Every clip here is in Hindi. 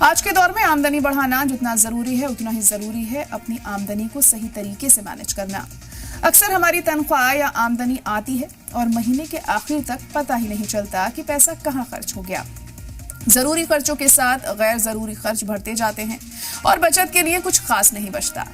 आज के दौर में आमदनी बढ़ाना जितना जरूरी है उतना ही जरूरी है अपनी आमदनी को सही तरीके से मैनेज करना। अक्सर हमारी तनख्वाह या आमदनी आती है और महीने के आखिर तक पता ही नहीं चलता कि पैसा कहाँ खर्च हो गया। जरूरी खर्चों के साथ गैर जरूरी खर्च बढ़ते जाते हैं और बचत के लिए कुछ खास नहीं बचता।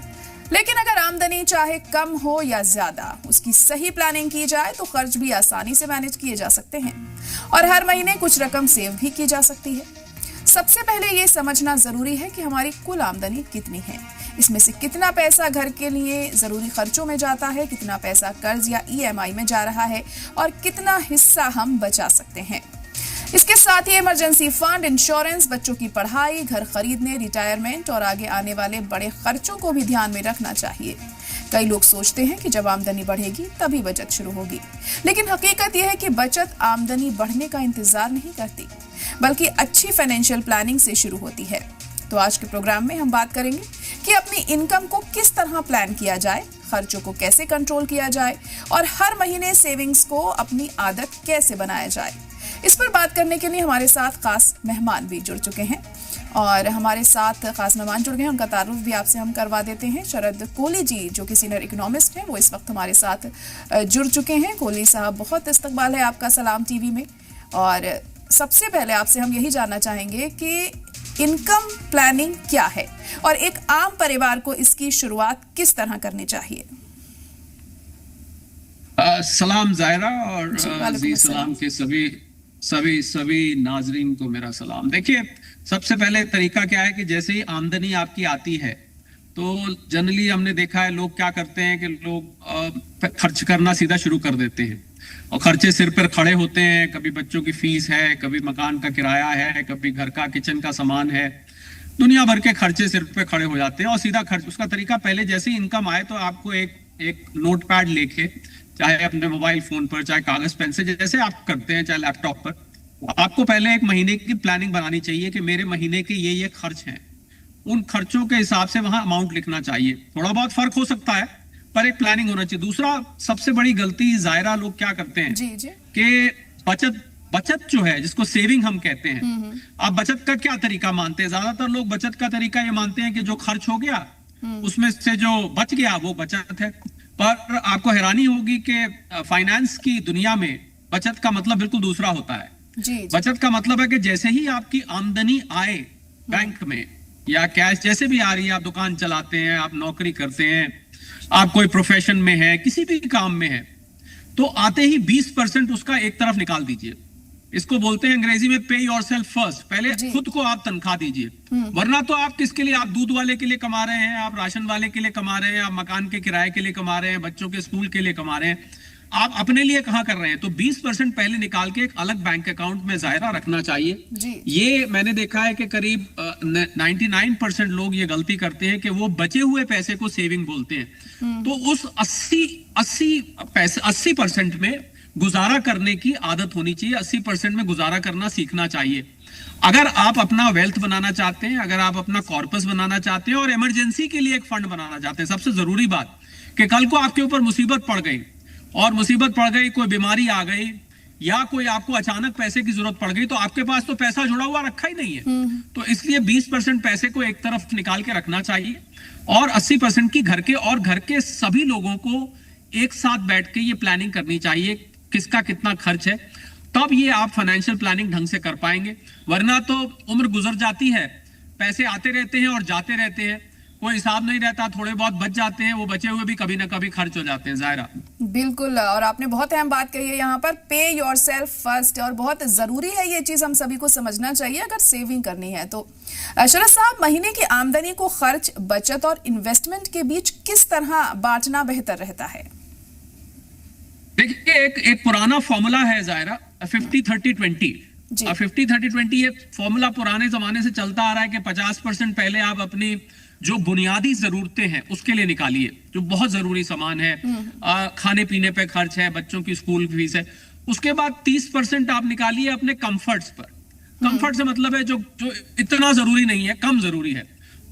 लेकिन अगर आमदनी चाहे कम हो या ज्यादा, उसकी सही प्लानिंग की जाए तो खर्च भी आसानी से मैनेज किए जा सकते हैं और हर महीने कुछ रकम सेव भी की जा सकती है। सबसे पहले ये समझना जरूरी है कि हमारी कुल आमदनी कितनी है, इसमें से कितना पैसा घर के लिए जरूरी खर्चों में जाता है, कितना पैसा कर्ज या ईएमआई में जा रहा है और कितना हिस्सा हम बचा सकते हैं। इसके साथ ही इमरजेंसी फंड, इंश्योरेंस, बच्चों की पढ़ाई, घर खरीदने, रिटायरमेंट और आगे आने वाले बड़े खर्चों को भी ध्यान में रखना चाहिए। कई लोग सोचते हैं कि जब आमदनी बढ़ेगी तभी बचत शुरू होगी, लेकिन हकीकत यह है कि बचत आमदनी बढ़ने का इंतजार नहीं करती, बल्कि अच्छी फाइनेंशियल प्लानिंग से शुरू होती है। तो आज के प्रोग्राम में हम बात करेंगे कि अपनी इनकम को किस तरह प्लान किया जाए, खर्चों को कैसे कंट्रोल किया जाए और हर महीने सेविंग्स को अपनी आदत कैसे बनाया जाए। इस पर बात करने के लिए हमारे साथ खास मेहमान भी जुड़ चुके हैं और हमारे साथ खास मेहमान जुड़ गए हैं, उनका तारुफ भी आपसे हम करवा देते हैं। शरद कोहली जी, जो कि सीनियर इकोनॉमिस्ट हैं, वो इस वक्त हमारे साथ जुड़ चुके हैं। कोहली साहब, बहुत इस्तकबाल है आपका सलाम टीवी में। और सबसे पहले आपसे हम यही जानना चाहेंगे कि इनकम प्लानिंग क्या है और एक आम परिवार को इसकी शुरुआत किस तरह करनी चाहिए। सलाम जायरा और सलाम के सभी नाजरीन को मेरा सलाम। देखिए, सबसे पहले तरीका क्या है कि जैसे ही आमदनी आपकी आती है तो जनरली हमने देखा है लोग क्या करते हैं कि लोग खर्च करना सीधा शुरू कर देते हैं और खर्चे सिर पर खड़े होते हैं। कभी बच्चों की फीस है, कभी मकान का किराया है, कभी घर का किचन का सामान है, दुनिया भर के खर्चे सिर पे खड़े हो जाते हैं और सीधा खर्च। उसका तरीका, पहले जैसे ही इनकम आए तो आपको एक नोटपैड लेके, चाहे अपने मोबाइल फोन पर, चाहे कागज पेन से, जैसे आप करते हैं, चाहे लैपटॉप पर, आपको पहले एक महीने की प्लानिंग बनानी चाहिए कि मेरे महीने के ये खर्च हैं। उन खर्चों के हिसाब से वहां अमाउंट लिखना चाहिए। थोड़ा बहुत फर्क हो सकता है पर एक प्लानिंग होना चाहिए। दूसरा सबसे बड़ी गलती जायरा लोग क्या करते हैं कि बचत जो है, जिसको सेविंग हम कहते हैं, आप बचत का क्या तरीका मानते हैं? ज्यादातर लोग बचत का तरीका ये मानते हैं कि जो खर्च हो गया उसमें से जो बच गया वो बचत है। पर आपको हैरानी होगी कि फाइनेंस की दुनिया में बचत का मतलब बिल्कुल दूसरा होता है। जी। बचत का मतलब है कि जैसे ही आपकी आमदनी आए बैंक में या कैश जैसे भी आ रही है, आप दुकान चलाते हैं, आप नौकरी करते हैं, आप कोई प्रोफेशन में है, किसी भी काम में है, तो आते ही 20% उसका एक तरफ निकाल दीजिए। इसको बोलते हैं अंग्रेजी में पे योरसेल्फ फर्स्ट। पहले खुद को आप तनख्वाह दीजिए, वरना तो आप किसके लिए, आप दूध वाले के लिए कमा रहे हैं, आप राशन वाले के लिए कमा रहे हैं, आप मकान के किराए के लिए कमा रहे हैं, बच्चों के स्कूल के लिए कमा रहे हैं, आप अपने लिए कहाँ कर रहे हैं? तो 20% पहले निकाल के एक अलग बैंक अकाउंट में जायरा रखना चाहिए। ये मैंने देखा है कि करीब 99% लोग ये गलती करते हैं कि वो बचे हुए पैसे को सेविंग बोलते हैं। तो उस 80% में गुजारा करने की आदत होनी चाहिए। 80% में गुजारा करना सीखना चाहिए। अगर आप अपना वेल्थ बनाना चाहते हैं, अगर आप अपना कॉर्पस बनाना चाहते हैं और इमरजेंसी के लिए एक फंड बनाना चाहते हैं, सबसे जरूरी बात कि कल को आपके ऊपर मुसीबत पड़ गई और मुसीबत पड़ गई, कोई बीमारी आ गई या कोई आपको अचानक पैसे की जरूरत पड़ गई, तो आपके पास तो पैसा जुड़ा हुआ रखा ही नहीं है। तो इसलिए 20% पैसे को एक तरफ निकाल के रखना चाहिए और 80% की घर के सभी लोगों को एक साथ बैठ के ये प्लानिंग करनी चाहिए किसका कितना खर्च है। तब ये आप फाइनेंशियल प्लानिंग ढंग से कर पाएंगे, वरना तो उम्र गुजर जाती है, पैसे आते रहते हैं और जाते रहते हैं, कोई हिसाब नहीं रहता, थोड़े बहुत बच जाते हैं, वो बचे हुए भी कभी ना कभी खर्च हो जाते हैं। जायरा, बिल्कुल, और आपने बहुत अहम बात कही है यहाँ पर, पे योरसेल्फ फर्स्ट, और बहुत जरूरी है ये चीज, हम सभी को समझना चाहिए अगर सेविंग करनी है तो। शरद साहब, महीने की आमदनी को खर्च, बचत और इन्वेस्टमेंट के बीच किस तरह बांटना बेहतर रहता है? देखिए, एक पुराना फॉर्मूला है जायरा, 50-30-20। 50-30-20 ये फॉर्मूला पुराने जमाने से चलता आ रहा है कि 50% पहले आप अपनी जो बुनियादी जरूरतें हैं उसके लिए निकालिए, जो बहुत जरूरी सामान है, खाने पीने पे खर्च है, बच्चों की स्कूल फीस है। उसके बाद 30% आप निकालिए अपने कंफर्ट्स पर। कंफर्ट से मतलब है जो इतना जरूरी नहीं है, कम जरूरी है,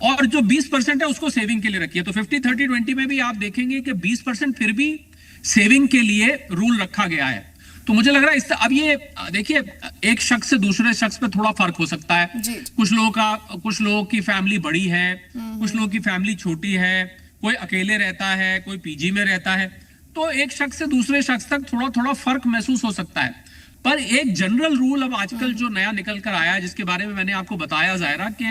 और जो 20% है उसको सेविंग के लिए रखिए। तो 50-30-20 में भी आप देखेंगे कि 20% फिर भी सेविंग के लिए रूल रखा गया है। तो मुझे लग रहा है इस अब ये देखिए, एक शख्स से दूसरे शख्स पे थोड़ा फर्क हो सकता है। कुछ लोगों की फैमिली बड़ी है, कुछ लोगों की फैमिली छोटी है, कोई अकेले रहता है, कोई पीजी में रहता है, तो एक शख्स से दूसरे शख्स तक थोड़ा थोड़ा फर्क महसूस हो सकता है। पर एक जनरल रूल अब आजकल जो नया निकल कर आया है, जिसके बारे में मैंने आपको बताया जायरा, कि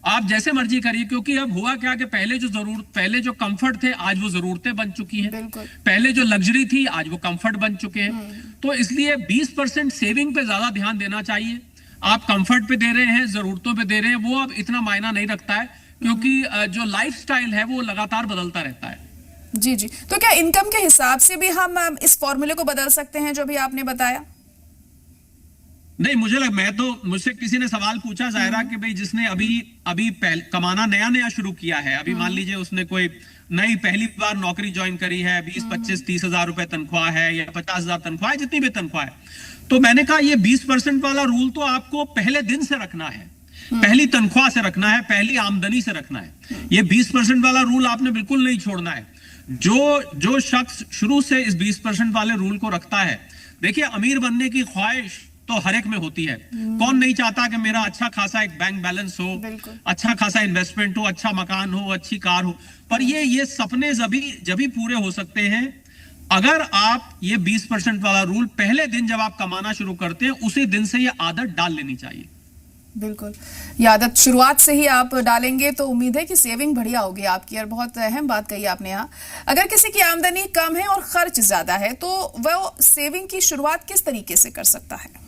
आप जैसे मर्जी करिए, क्योंकि अब हुआ क्या कि पहले जो कंफर्ट थे आज वो जरूरतें बन चुकी हैं, पहले जो लग्जरी थी आज वो कंफर्ट बन चुके हैं। तो इसलिए 20% सेविंग पे ज्यादा ध्यान देना चाहिए। आप कंफर्ट पे दे रहे हैं, जरूरतों पे दे रहे हैं, वो अब इतना मायना नहीं रखता है, क्योंकि जो लाइफस्टाइल है वो लगातार बदलता रहता है। जी जी, तो क्या इनकम के हिसाब से भी हम इस फॉर्मूले को बदल सकते हैं जो भी आपने बताया? नहीं, मुझसे किसी ने सवाल पूछा जायरा कि भाई जिसने अभी कमाना नया शुरू किया है, अभी मान लीजिए उसने कोई नई पहली बार नौकरी ज्वाइन करी है, 20-25-30 हजार रुपए तनख्वाह है या 50,000 तनख्वाह है, जितनी भी तनख्वाह है, तो मैंने कहा ये 20% वाला रूल तो आपको पहले दिन से रखना है, पहली तनख्वाह से रखना है, पहली आमदनी से रखना है। ये 20% वाला रूल आपने बिल्कुल नहीं छोड़ना है। जो शख्स शुरू से इस 20% वाले रूल को रखता है, देखिए अमीर बनने की ख्वाहिश तो हर एक में होती है। कौन नहीं चाहता कि मेरा अच्छा खासा एक बैंक बैलेंस हो, अच्छा खासा इन्वेस्टमेंट हो, अच्छा मकान हो, अच्छी कार हो, पर ये सपने जब ही पूरे हो सकते हैं अगर आप ये 20% वाला रूल पहले दिन जब आप कमाना शुरू करते हैं उसी दिन से ये आदत डाल लेनी चाहिए। बिल्कुल, ये आदत शुरुआत से ही आप डालेंगे तो उम्मीद है कि सेविंग बढ़िया होगी आपकी। और बहुत अहम बात कही आपने यहाँ, अगर किसी की आमदनी कम है और खर्च ज्यादा है तो वह सेविंग की शुरुआत किस तरीके से कर सकता है?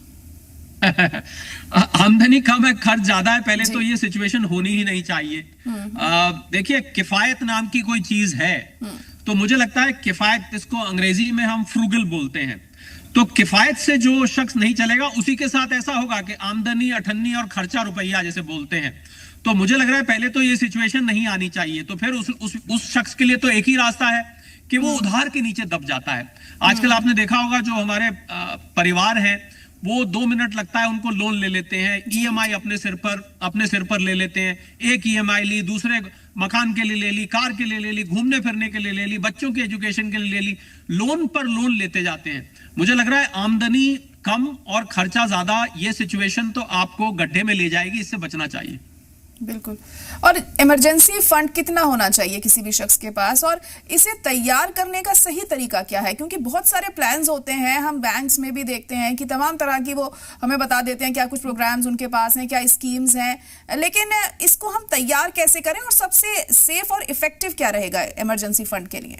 आमदनी कम है, खर्च ज्यादा है, पहले तो ये सिचुएशन होनी ही नहीं चाहिए। देखिए, किफायत नाम की कोई चीज है, तो मुझे लगता है किफायत, इसको अंग्रेजी में हम फ्रूगल बोलते हैं, तो किफायत से जो शख्स नहीं चलेगा उसी के साथ ऐसा होगा कि आमदनी अठन्नी और खर्चा रुपया जैसे बोलते हैं। तो मुझे लग रहा है पहले तो ये सिचुएशन नहीं आनी चाहिए। तो फिर उस शख्स के लिए तो एक ही रास्ता है कि वो उधार के नीचे दब जाता है। आजकल आपने देखा होगा जो हमारे परिवार है वो 2 मिनट लगता है उनको लोन ले लेते हैं, ईएमआई अपने सिर पर ले लेते हैं। एक ईएमआई ली, दूसरे मकान के लिए ले ली, कार के लिए ले ली, घूमने फिरने के लिए ले ली, बच्चों के एजुकेशन के लिए ले ली, लोन पर लोन लेते जाते हैं। मुझे लग रहा है आमदनी कम और खर्चा ज्यादा, ये सिचुएशन तो आपको गड्ढे में ले जाएगी, इससे बचना चाहिए। बिल्कुल। और इमरजेंसी फंड कितना होना चाहिए किसी भी शख्स के पास, और इसे तैयार करने का सही तरीका क्या है? क्योंकि बहुत सारे प्लान्स होते हैं, हम बैंक्स में भी देखते हैं कि तमाम तरह की वो हमें बता देते हैं क्या कुछ प्रोग्राम्स उनके पास हैं, क्या स्कीम्स हैं, लेकिन इसको हम तैयार कैसे करें और सबसे सेफ और इफेक्टिव क्या रहेगा इमरजेंसी फंड के लिए?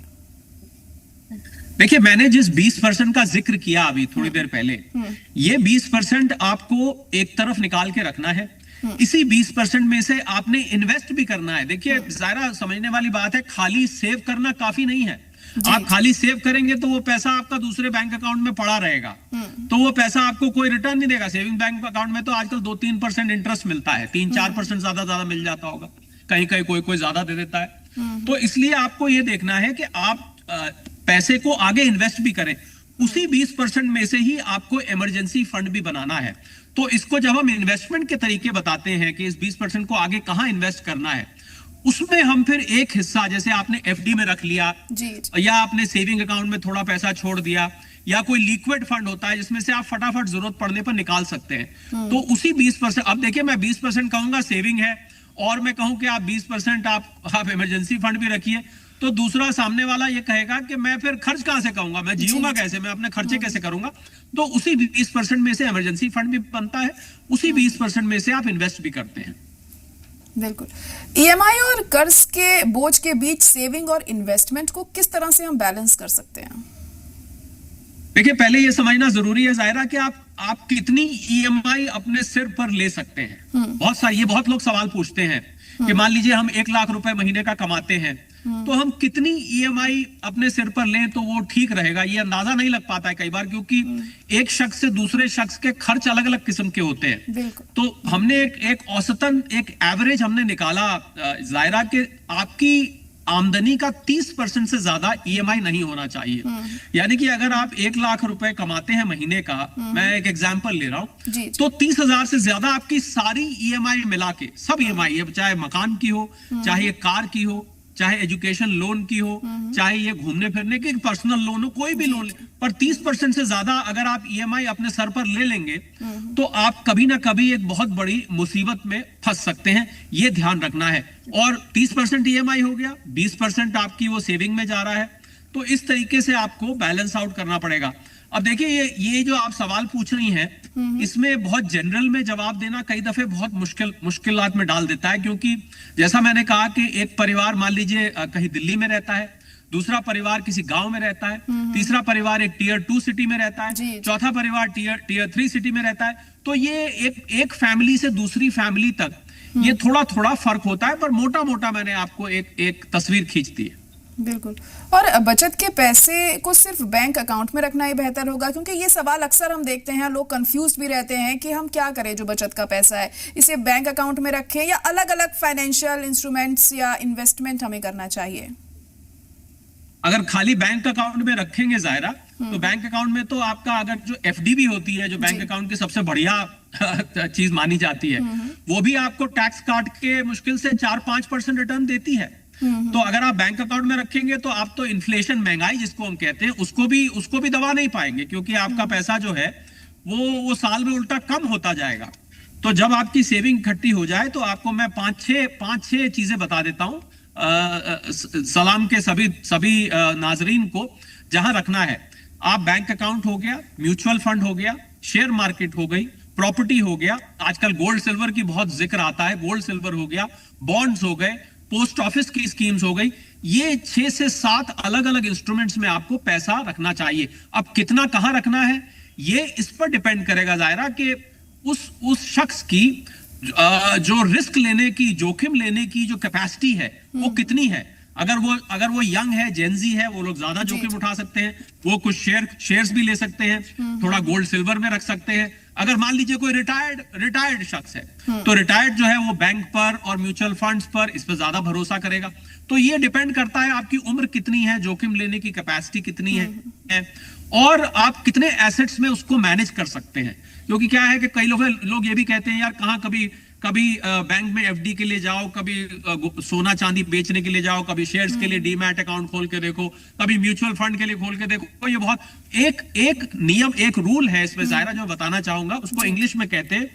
देखिए, मैंने जिस 20% का जिक्र किया अभी थोड़ी देर पहले, ये 20% आपको एक तरफ निकाल के रखना है। इसी 20% में से आपने इन्वेस्ट भी करना है। देखिए, ज़रा समझने वाली बात है, खाली सेव करना काफी नहीं है। आप खाली सेव करेंगे तो वो पैसा आपका दूसरे बैंक अकाउंट में पड़ा रहेगा, तो वो पैसा आपको कोई रिटर्न नहीं देगा। सेविंग बैंक अकाउंट में तो आजकल 2-3% इंटरेस्ट मिलता है, 3-4% ज्यादा मिल जाता होगा, कहीं कहीं कोई ज्यादा दे देता है। तो इसलिए आपको ये देखना है कि आप पैसे को आगे इन्वेस्ट भी करें। उसी 20% में से ही आपको इमरजेंसी फंड भी बनाना है। तो इसको जब हम इन्वेस्टमेंट के तरीके बताते हैं कि इस 20% को आगे कहां इन्वेस्ट करना है, उसमें हम फिर एक हिस्सा, जैसे आपने एफडी में रख लिया या आपने सेविंग अकाउंट में थोड़ा पैसा छोड़ दिया, या कोई लिक्विड फंड होता है जिसमें से आप फटाफट जरूरत पड़ने पर निकाल सकते हैं। तो उसी 20%, अब देखिए मैं 20% कहूंगा सेविंग है और मैं कहूं कि आप 20% आप इमरजेंसी फंड भी रखिए, तो दूसरा सामने वाला ये कहेगा कि मैं फिर खर्च कहां से करूंगा, मैं जीऊंगा कैसे, मैं अपने खर्चे कैसे करूंगा। तो उसी 20% में से इमरजेंसी फंड भी बनता है, उसी 20% में से आप इन्वेस्ट भी करते हैं। बिल्कुल। ईएमआई और कर्ज के बोझ के बीच सेविंग और इन्वेस्टमेंट को किस तरह से हम बैलेंस कर सकते हैं? देखिए, पहले ये समझना जरूरी है जायरा कि आप कितनी ईएमआई अपने सिर पर ले सकते हैं। बहुत लोग सवाल पूछते हैं कि मान लीजिए हम 1 लाख रुपए महीने का कमाते हैं, तो हम कितनी ईएमआई अपने सिर पर लें तो वो ठीक रहेगा। ये अंदाजा नहीं लग पाता है कई बार, क्योंकि एक शख्स से दूसरे शख्स के खर्च अलग अलग किस्म के होते हैं। तो हमने एक औसतन एक एवरेज हमने निकाला जायरा के आपकी आमदनी का 30% से ज्यादा ईएमआई नहीं होना चाहिए। यानी कि अगर आप 1 लाख रुपए कमाते हैं महीने का, मैं एक एग्जांपल ले रहा हूं, तो 30,000 से ज्यादा आपकी सारी ईएमआई मिला के, सब ईएमआई, चाहे मकान की हो, चाहे कार की हो, चाहे एजुकेशन लोन की हो, चाहे ये घूमने फिरने की पर्सनल लोन हो, कोई भी लोन ले, पर 30% से ज्यादा अगर आप ईएमआई अपने सर पर ले लेंगे तो आप कभी ना कभी एक बहुत बड़ी मुसीबत में फंस सकते हैं, ये ध्यान रखना है। और 30% ईएमआई हो गया, 20% आपकी वो सेविंग में जा रहा है, तो इस तरीके से आपको बैलेंस आउट करना पड़ेगा। अब देखिए ये जो आप सवाल पूछ रही हैं, इसमें बहुत जनरल में जवाब देना कई दफे बहुत मुश्किलात में डाल देता है, क्योंकि जैसा मैंने कहा कि एक परिवार मान लीजिए कहीं दिल्ली में रहता है, दूसरा परिवार किसी गांव में रहता है, तीसरा परिवार एक टियर 2 सिटी में रहता है, चौथा परिवार टियर 3 सिटी में रहता है। तो ये एक फैमिली से दूसरी फैमिली तक ये थोड़ा थोड़ा फर्क होता है, पर मोटा मोटा मैंने आपको एक तस्वीर खींच दी है। बिल्कुल। और बचत के पैसे को सिर्फ बैंक अकाउंट में रखना ही बेहतर होगा, क्योंकि ये सवाल अक्सर हम देखते हैं, लोग कंफ्यूज भी रहते हैं कि हम क्या करें जो बचत का पैसा है, इसे बैंक अकाउंट में रखें या अलग अलग फाइनेंशियल इंस्ट्रूमेंट्स या इन्वेस्टमेंट हमें करना चाहिए। अगर खाली बैंक अकाउंट में रखेंगे जायरा, तो बैंक अकाउंट में तो आपका अगर जो एफडी भी होती है, जो बैंक अकाउंट की सबसे बढ़िया चीज मानी जाती है, वो भी आपको टैक्स काट के मुश्किल से 4-5% रिटर्न देती है। तो अगर आप बैंक अकाउंट में रखेंगे तो आप तो इन्फ्लेशन, महंगाई जिसको हम कहते हैं, उसको भी दबा नहीं पाएंगे, क्योंकि आपका पैसा जो है वो साल में उल्टा कम होता जाएगा। तो जब आपकी सेविंग इकट्ठी हो जाए तो आपको मैं पांच छह चीजें बता देता हूं सलाम के सभी नाजरीन को, जहां रखना है। आप बैंक अकाउंट हो गया, म्यूचुअल फंड हो गया, शेयर मार्केट हो गई, प्रॉपर्टी हो गया, आजकल गोल्ड सिल्वर की बहुत जिक्र आता है, गोल्ड सिल्वर हो गया, बॉन्ड्स हो गए, पोस्ट ऑफिस की स्कीम्स हो गई। ये 6 से 7 अलग अलग इंस्ट्रूमेंट्स में आपको पैसा रखना चाहिए। अब कितना कहां रखना है ये इस पर डिपेंड करेगा जायरा कि उस शख्स की जो रिस्क लेने की, जोखिम लेने की जो कैपेसिटी है वो कितनी है। अगर वो यंग है, जेनजी है, वो लोग ज्यादा जोखिम उठा सकते हैं, वो कुछ शेयर्स भी ले सकते हैं, थोड़ा गोल्ड सिल्वर में रख सकते हैं। अगर मान लीजिए कोई रिटायर्ड शख्स है, तो रिटायर्ड जो है वो बैंक पर और म्यूचुअल फंड्स पर इस पर ज्यादा भरोसा करेगा। तो ये डिपेंड करता है आपकी उम्र कितनी है, जोखिम लेने की कैपेसिटी कितनी है और आप कितने एसेट्स में उसको मैनेज कर सकते हैं। क्योंकि क्या है कि कई लोग ये भी कहते हैं यार कहाँ कभी बैंक में एफडी के लिए जाओ, कभी सोना चांदी बेचने के लिए जाओ, कभी शेयर्स के लिए डीमैट अकाउंट खोल के देखो, कभी म्यूचुअल फंड के लिए खोल के देखो। तो ये बहुत एक नियम, एक रूल है इसमें जायरा जो बताना चाहूंगा, उसको इंग्लिश में कहते हैं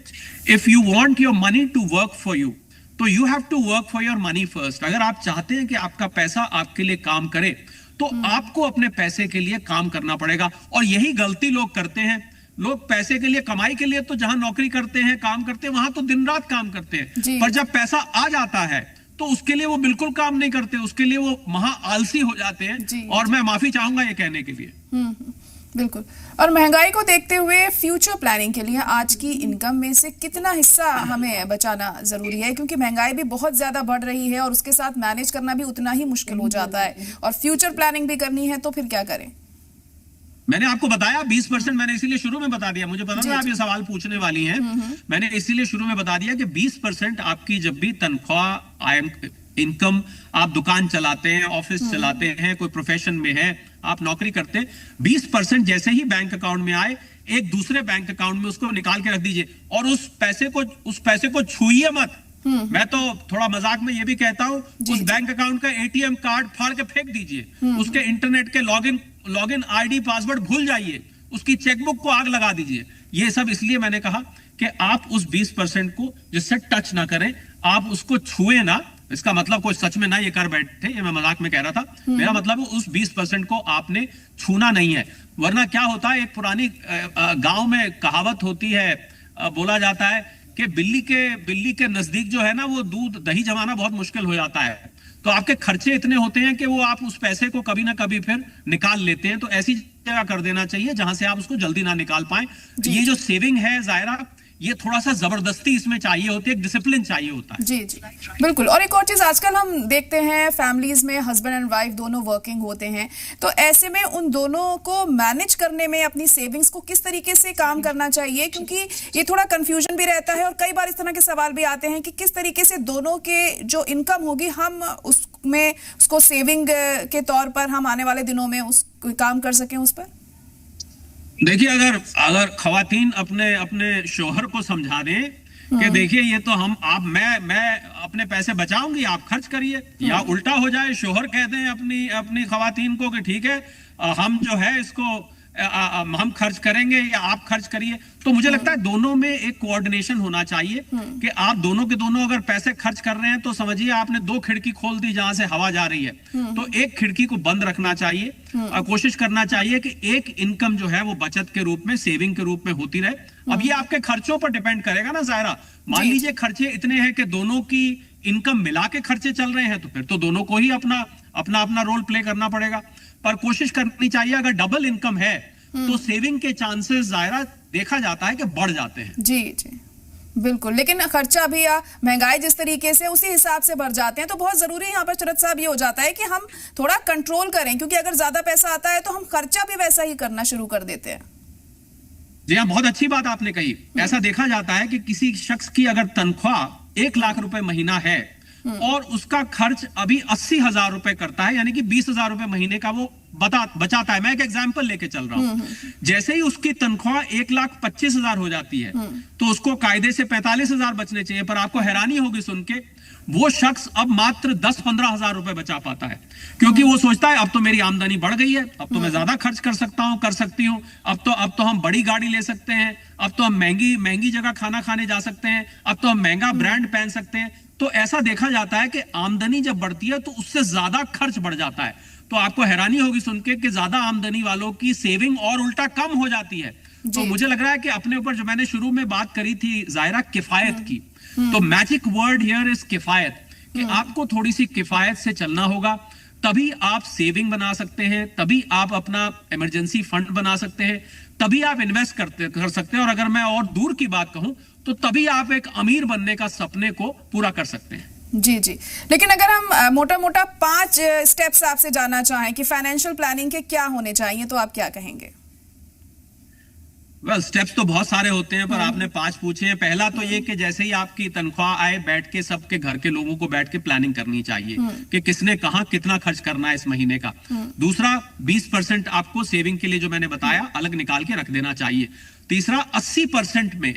if you want your money to work for you, तो you have to work for your money first. अगर आप चाहते हैं कि आपका पैसा आपके लिए काम करे, तो आपको अपने पैसे के लिए काम करना पड़ेगा। और यही गलती लोग करते हैं। लोग पैसे के लिए, कमाई के लिए तो जहां नौकरी करते हैं, काम करते हैं, वहां तो दिन रात काम करते हैं, पर जब पैसा आ जाता है तो उसके लिए वो बिल्कुल काम नहीं करते, उसके लिए वो महा आलसी हो जाते हैं। और मैं माफी चाहूंगा ये कहने के लिए। बिल्कुल। और महंगाई को देखते हुए फ्यूचर प्लानिंग के लिए आज की इनकम में से कितना हिस्सा हमें बचाना जरूरी है, क्योंकि महंगाई भी बहुत ज्यादा बढ़ रही है और उसके साथ मैनेज करना भी उतना ही मुश्किल हो जाता है, और फ्यूचर प्लानिंग भी करनी है, तो फिर क्या करें? मैंने आपको बताया 20%, मैंने इसीलिए शुरू में बता दिया, मुझे पता था आप ये सवाल पूछने वाली हैं, मैंने इसीलिए शुरू में बता दिया कि 20% आपकी जब भी तनख्वाह, इनकम, आप दुकान चलाते हैं, ऑफिस चलाते हैं, कोई प्रोफेशन में है, आप नौकरी करते हैं, 20% जैसे ही बैंक अकाउंट में आए, एक दूसरे बैंक अकाउंट में उसको निकाल के रख दीजिए और उस पैसे को छूइए मत। मैं तो थोड़ा मजाक में ये भी कहता हूं, उस बैंक अकाउंट का एटीएम कार्ड फाड़ के फेंक दीजिए, उसके इंटरनेट के लॉगिन आईडी पासवर्ड भूल जाइए, उसकी चेकबुक को आग लगा दीजिए। ये सब इसलिए मैंने कहा कि आप उस 20% को जिससे टच ना करें, आप उसको छुए ना। इसका मतलब कोई सच में ना ये कर बैठे, ये मैं मजाक में कह रहा था, मेरा मतलब उस 20% को आपने छूना नहीं है। वरना क्या होता है, एक पुरानी गांव में कहावत होती है, बोला जाता है कि बिल्ली के नजदीक जो है ना, वो दूध दही जमाना बहुत मुश्किल हो जाता है। तो आपके खर्चे इतने होते हैं कि वो आप उस पैसे को कभी ना कभी फिर निकाल लेते हैं। तो ऐसी जगह कर देना चाहिए जहां से आप उसको जल्दी ना निकाल पाए। ये जो सेविंग है जायरा, ये थोड़ा सा जबरदस्ती इसमें चाहिए होती है, एक डिसिप्लिन चाहिए होता है। जी बिल्कुल। और एक और चीज आजकल हम देखते हैं, फैमिलीज में हस्बैंड एंड वाइफ दोनों वर्किंग होते हैं, तो ऐसे में उन दोनों को मैनेज करने में अपनी सेविंग्स को किस तरीके से काम करना चाहिए, क्योंकि ये थोड़ा कंफ्यूजन भी रहता है और कई बार इस तरह के सवाल भी आते हैं कि किस तरीके से दोनों के जो इनकम होगी हम उसको सेविंग के तौर पर हम आने वाले दिनों में उस काम कर सकें उस पर। देखिए, अगर खवातीन अपने शोहर को समझा दें कि देखिए ये तो मैं अपने पैसे बचाऊंगी, आप खर्च करिए। या उल्टा हो जाए, शोहर कह दें अपनी अपनी खवातीन को कि ठीक है हम जो है इसको हम खर्च करेंगे या आप खर्च करिए। तो मुझे लगता है दोनों में एक कोऑर्डिनेशन होना चाहिए कि आप दोनों के दोनों अगर पैसे खर्च कर रहे हैं तो समझिए आपने 2 खिड़की खोल दी जहां से हवा जा रही है, तो एक खिड़की को बंद रखना चाहिए और कोशिश करना चाहिए कि एक इनकम जो है वो बचत के रूप में, सेविंग के रूप में होती रहे। अब ये आपके खर्चों पर डिपेंड करेगा ना ज़ाहिरा। मान लीजिए खर्चे इतने हैं कि दोनों की इनकम मिला के खर्चे चल रहे हैं, तो फिर तो दोनों को ही अपना अपना अपना रोल प्ले करना पड़ेगा। पर कोशिश करनी चाहिए अगर डबल इनकम है तो सेविंग के चांसेस ज़ाहिरा देखा जाता है कि बढ़ जाते हैं। जी जी बिल्कुल, लेकिन खर्चा भी या महंगाई जिस तरीके से उसी हिसाब से बढ़ जाते हैं, तो बहुत जरूरी यहाँ पर शरद साहब ये हो जाता है कि हम थोड़ा कंट्रोल करें, क्योंकि अगर ज्यादा पैसा आता है तो हम खर्चा भी वैसा ही करना शुरू कर देते हैं। जी हाँ, बहुत अच्छी बात आपने कही। ऐसा देखा जाता है कि किसी शख्स की अगर तनख्वाह 1 लाख रुपए महीना है और उसका खर्च अभी 80,000 रुपए करता है, यानी कि 20,000 रुपए महीने का वो बचाता है। मैं एक एग्जांपल लेके चल रहा हूं। जैसे ही उसकी तनख्वाह 1,25,000 हो जाती है तो उसको कायदे से 45,000 बचने चाहिए, पर आपको हैरानी होगी सुन के वो शख्स अब मात्र 10-15,000 रुपए बचा पाता है, क्योंकि वो सोचता है अब तो मेरी आमदनी बढ़ गई है, अब तो मैं ज्यादा खर्च कर सकता हूं, कर सकती हूं, अब तो हम बड़ी गाड़ी ले सकते हैं, अब तो हम महंगी जगह खाना खाने जा सकते हैं, अब तो हम महंगा ब्रांड पहन सकते हैं। तो ऐसा देखा जाता है कि आमदनी जब बढ़ती है तो उससे ज्यादा खर्च बढ़ जाता है। तो आपको हैरानी होगी सुन के कि ज्यादा आमदनी वालों की सेविंग और उल्टा कम हो जाती है। तो मुझे लग रहा है कि अपने ऊपर, जो मैंने शुरू में बात करी थी ज़ाहिरा किफायत की, तो मैजिक वर्ड हियर इज किफायत, कि आपको थोड़ी सी किफायत से चलना होगा, तभी आप सेविंग बना सकते हैं, तभी आप अपना इमरजेंसी फंड बना सकते हैं, तभी आप इन्वेस्ट कर सकते हैं, और अगर मैं और दूर की बात कहूं तो तभी आप एक अमीर बनने का सपने को पूरा कर सकते हैं। जी जी, लेकिन अगर हम मोटा मोटा 5 स्टेप्स आपसे जानना चाहें कि फाइनेंशियल प्लानिंग के क्या होने चाहिए, तो आप क्या कहेंगे? स्टेप्स तो बहुत सारे होते हैं, पर आपने 5 पूछे हैं। पहला तो ये कि जैसे ही आपकी तनख्वाह आए, बैठ के सबके घर के लोगों को बैठ के प्लानिंग करनी चाहिए कि किसने कहां कितना खर्च करना है इस महीने का। दूसरा, 20% आपको सेविंग के लिए, जो मैंने बताया, अलग निकाल के रख देना चाहिए। तीसरा, 80% में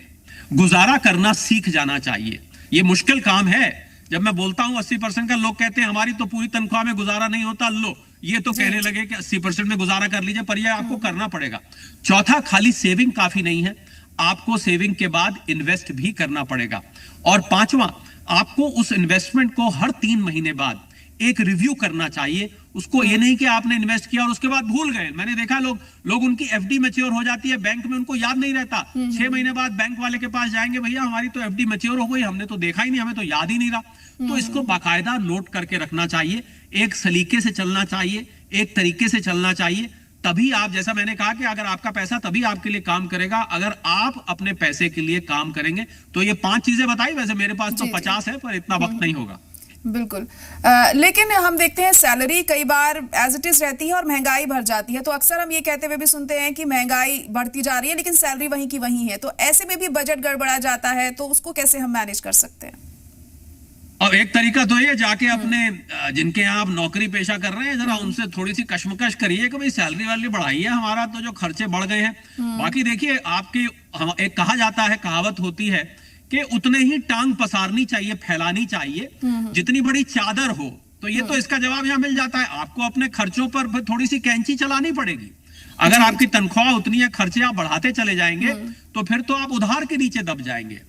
गुजारा करना सीख जाना चाहिए। ये मुश्किल काम है। जब मैं बोलता हूं 80% का, लोग कहते हैं हमारी तो पूरी तनख्वाह में गुजारा नहीं होता। लो, ये तो कहने लगे कि 80% में गुजारा कर लीजिए, पर यह आपको करना पड़ेगा। चौथा, खाली सेविंग काफी नहीं है, आपको सेविंग के बाद इन्वेस्ट भी करना पड़ेगा। और पांचवा, आपको उस इन्वेस्टमेंट को हर 3 महीने बाद एक रिव्यू करना चाहिए। उसको ये नहीं कि आपने इन्वेस्ट किया और उसके बाद भूल गए। मैंने देखा लोग उनकी एफडी मैच्योर हो जाती है बैंक में, उनको याद नहीं रहता। 6 महीने बाद बैंक वाले के पास जाएंगे, भैया हमारी तो एफडी मैच्योर हो गई, हमने तो देखा ही नहीं, हमें तो याद ही नहीं रहा। तो इसको बाकायदा नोट करके रखना चाहिए, एक सलीके से चलना चाहिए, एक तरीके से चलना चाहिए। तभी आप, जैसा मैंने कहा कि अगर आपका पैसा तभी आपके लिए काम करेगा अगर आप अपने पैसे के लिए काम करेंगे। तो ये 5 चीजें बताई। वैसे मेरे पास तो 50 है, पर इतना वक्त नहीं होगा। बिल्कुल। लेकिन हम देखते हैं सैलरी कई बार एज इट इज रहती है और महंगाई बढ़ जाती है, तो अक्सर हम ये कहते हुए भी सुनते हैं कि महंगाई बढ़ती जा रही है लेकिन सैलरी वहीं की वहीं है। तो ऐसे में भी बजट गड़बड़ा जाता है, तो उसको कैसे हम मैनेज कर सकते हैं? अब एक तरीका तो ये, जाके अपने जिनके यहाँ आप नौकरी पेशा कर रहे हैं, जरा उनसे थोड़ी सी कशमकश करिए कि भाई सैलरी वाली बढ़ाई है, हमारा तो जो खर्चे बढ़ गए हैं। बाकी देखिए, आपकी एक कहा जाता है, कहावत होती है कि उतने ही टांग पसारनी चाहिए, फैलानी चाहिए जितनी बड़ी चादर हो। तो ये तो इसका जवाब यहाँ मिल जाता है। आपको अपने खर्चों पर थोड़ी सी कैंची चलानी पड़ेगी। अगर आपकी तनख्वाह उतनी है, खर्चे आप बढ़ाते चले जाएंगे तो फिर तो आप उधार के नीचे दब जाएंगे।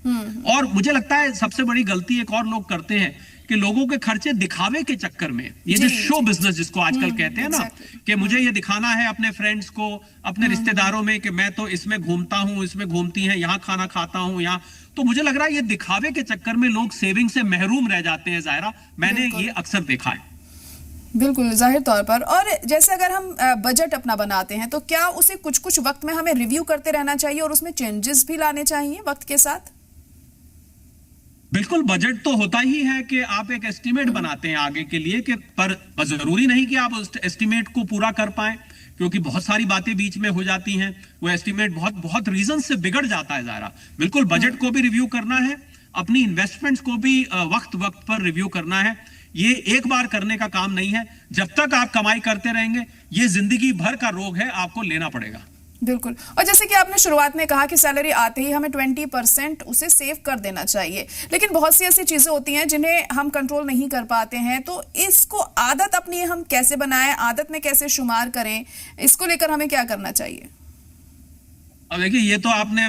और मुझे लगता है सबसे बड़ी गलती एक और लोग करते हैं कि लोगों के खर्चे दिखावे के चक्कर में, ये जो शो बिजनेस जिसको आजकल कहते हैं ना, कि मुझे ये दिखाना है अपने फ्रेंड्स को, अपने रिश्तेदारों में कि मैं तो इसमें घूमता हूं, इसमें घूमती हैं, यहाँ खाना खाता हूं, यहाँ। तो मुझे लग रहा है ये दिखावे के चक्कर में लोग सेविंग से महरूम रह जाते हैं ज़ाहिरा। मैंने ये अक्सर देखा है। बिल्कुल, जाहिर तौर पर। और जैसे अगर हम बजट अपना बनाते हैं तो क्या उसे कुछ कुछ वक्त में हमें रिव्यू करते रहना चाहिए और उसमें चेंजेस भी लाने चाहिए वक्त के साथ? बिल्कुल, बजट तो होता ही है कि आप एक एस्टिमेट बनाते हैं आगे के लिए, कि पर जरूरी नहीं कि आप उस एस्टिमेट को पूरा कर पाए, क्योंकि बहुत सारी बातें बीच में हो जाती हैं। वो एस्टिमेट बहुत रीजन से बिगड़ जाता है ज़ाहिरा। बिल्कुल, बजट को भी रिव्यू करना है, अपनी इन्वेस्टमेंट्स को भी वक्त पर रिव्यू करना है। ये एक बार करने का काम नहीं है। जब तक आप कमाई करते रहेंगे, ये जिंदगी भर का रोग है, आपको लेना पड़ेगा। बिल्कुल। और जैसे कि आपने शुरुआत में कहा कि सैलरी आते ही हमें 20% उसे सेव कर देना चाहिए, लेकिन बहुत सी ऐसी चीजें होती हैं जिन्हें हम कंट्रोल नहीं कर पाते हैं, तो इसको आदत अपनी हम कैसे बनाएं, आदत में कैसे शुमार करें, इसको लेकर हमें क्या करना चाहिए? अब देखिए, ये तो आपने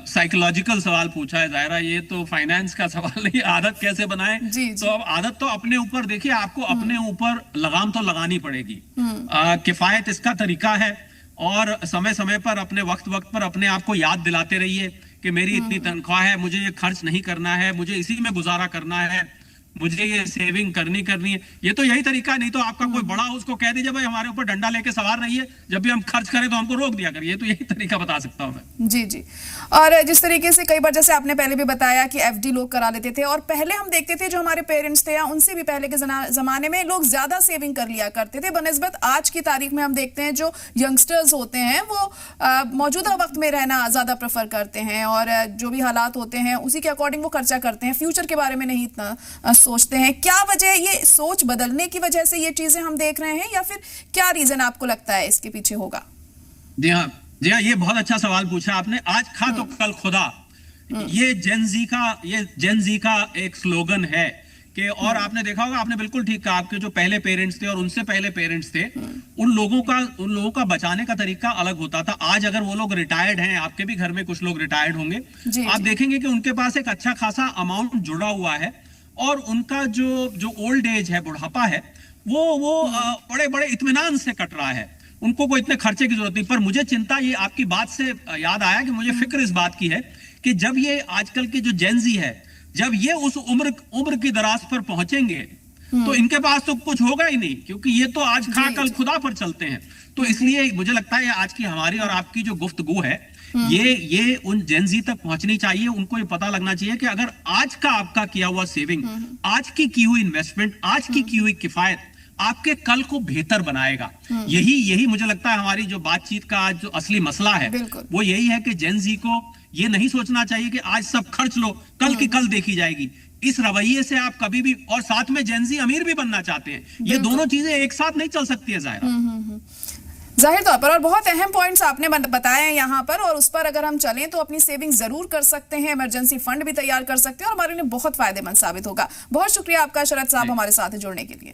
साइकोलॉजिकल सवाल पूछा है जायरा, ये तो फाइनेंस का सवाल नहीं। आदत कैसे बनाएं? जी। तो अब आदत तो अपने ऊपर, देखिए आपको अपने ऊपर लगाम तो लगानी पड़ेगी। किफायत इसका तरीका है, और समय समय पर अपने वक्त पर अपने आप को याद दिलाते रहिए कि मेरी इतनी तनख्वाह है, मुझे ये खर्च नहीं करना है, मुझे इसी में गुजारा करना है, मुझे ये सेविंग करनी है। ये तो यही तरीका है। नहीं तो आपका कोई बड़ा हो, उसको कह दीजिए भाई हमारे ऊपर डंडा लेके सवार रहिए, जब भी हम खर्च करें तो हमको रोक दिया करिए। तो यही तरीका बता सकता हूं मैं। जी जी। और जिस तरीके से कई बार, जैसे आपने पहले भी बताया कि एफडी लोग करा लेते थे, और पहले हम देखते थे जो हमारे पेरेंट्स थे या उनसे भी पहले के जमाने में लोग ज्यादा सेविंग कर लिया करते थे बनिस्बत आज की तारीख में। हम देखते हैं जो यंगस्टर्स होते हैं वो मौजूदा वक्त में रहना ज्यादा प्रेफर करते हैं, और जो भी हालात होते हैं उसी के अकॉर्डिंग वो खर्चा करते हैं, फ्यूचर के बारे में नहीं इतना सोचते हैं। क्या वजह, ये सोच बदलने की वजह से ये चीजें हम देख रहे हैं, या फिर क्या रीजन आपको लगता है इसके पीछे होगा? जी हाँ, ये बहुत अच्छा सवाल पूछा आपने। आज खा तो कल खुदा, ये जेन जी का एक स्लोगन है कि, और आपने देखा होगा, आपने बिल्कुल ठीक कहा, आपके जो पहले पेरेंट्स थे और उनसे पहले पेरेंट्स थे, उन लोगों का बचाने का तरीका अलग होता था। आज अगर वो लोग रिटायर्ड हैं, आपके भी घर में कुछ लोग रिटायर्ड होंगे, आप देखेंगे कि उनके पास एक अच्छा खासा अमाउंट जुड़ा हुआ है, और उनका जो ओल्ड एज है, बुढ़ापा है, वो बड़े बड़े इत्मीनान से कट रहा है। उनको कोई इतने खर्चे की जरूरत नहीं। पर मुझे चिंता, ये आपकी बात से याद आया कि मुझे फिक्र इस बात की है कि जब ये आजकल की जो जेनजी है, जब ये उस उम्र की दराज पर पहुंचेंगे, तो इनके पास तो कुछ होगा ही नहीं, क्योंकि ये तो आज खा कल खुदा पर चलते हैं। तो इसलिए मुझे लगता है आज की हमारी और आपकी जो गुफ्तगू है, ये उन जेनजी तक पहुंचनी चाहिए। उनको ये पता लगना चाहिए कि अगर आज का आपका किया हुआ सेविंग, आज की हुई इन्वेस्टमेंट, आज की हुई किफायत आपके कल को बेहतर बनाएगा। यही मुझे लगता है हमारी जो बातचीत का आज जो असली मसला है, वो यही है कि जेनजी को ये नहीं सोचना चाहिए कि आज सब खर्च लो, कल की कल देखी जाएगी। इस रवैये से आप कभी भी, और साथ में जेनजी अमीर भी बनना चाहते हैं, ये दोनों चीजें एक साथ नहीं चल सकती है जाहिर तौर पर। और बहुत अहम पॉइंट्स आपने बताए हैं यहाँ पर, और उस पर अगर हम चलें तो अपनी सेविंग जरूर कर सकते हैं, इमरजेंसी फंड भी तैयार कर सकते हैं, और हमारे लिए बहुत फायदेमंद साबित होगा। बहुत शुक्रिया आपका शरद साहब हमारे साथ जुड़ने के लिए।